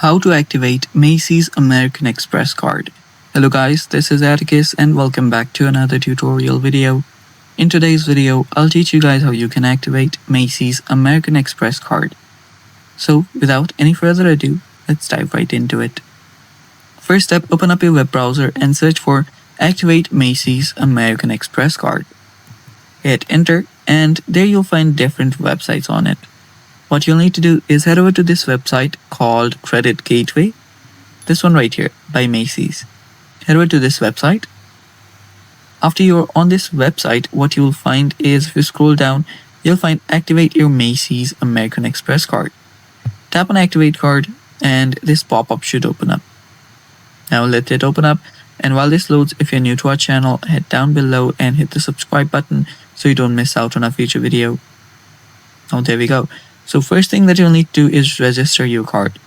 How to activate Macy's American Express card. Hello guys, this is Atticus and welcome back to another tutorial video. In today's video, I'll teach you guys how you can activate Macy's American Express card. So without any further ado, let's dive right into it. First step, open up your web browser and search for Activate Macy's American Express card. Hit enter and there you'll find different websites on it. What you'll need to do is head over to this website called Credit Gateway. This one right here by Macy's. Head over to this website. After you're on this website, what you'll find is if you scroll down, you'll find Activate your Macy's American Express card. Tap on Activate card and this pop-up should open up. Now let it open up, and while this loads, if you're new to our channel, head down below and hit the subscribe button so you don't miss out on our future video. Oh, there we go. So first thing that you'll need to do is register your card.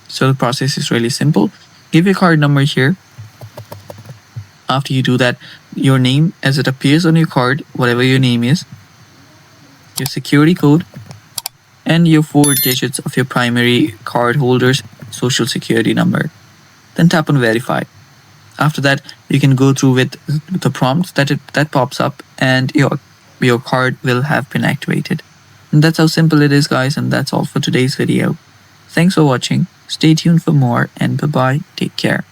So the process is really simple. Give your card number here. After you do that, your name as it appears on your card, whatever your name is, your security code, and your 4 digits of your primary card holder's social security number. Then tap on verify. After that, you can go through with the prompt that pops up and your card will have been activated. And that's how simple it is, guys, and that's all for today's video. Thanks for watching. Stay tuned for more, and bye-bye. Take care.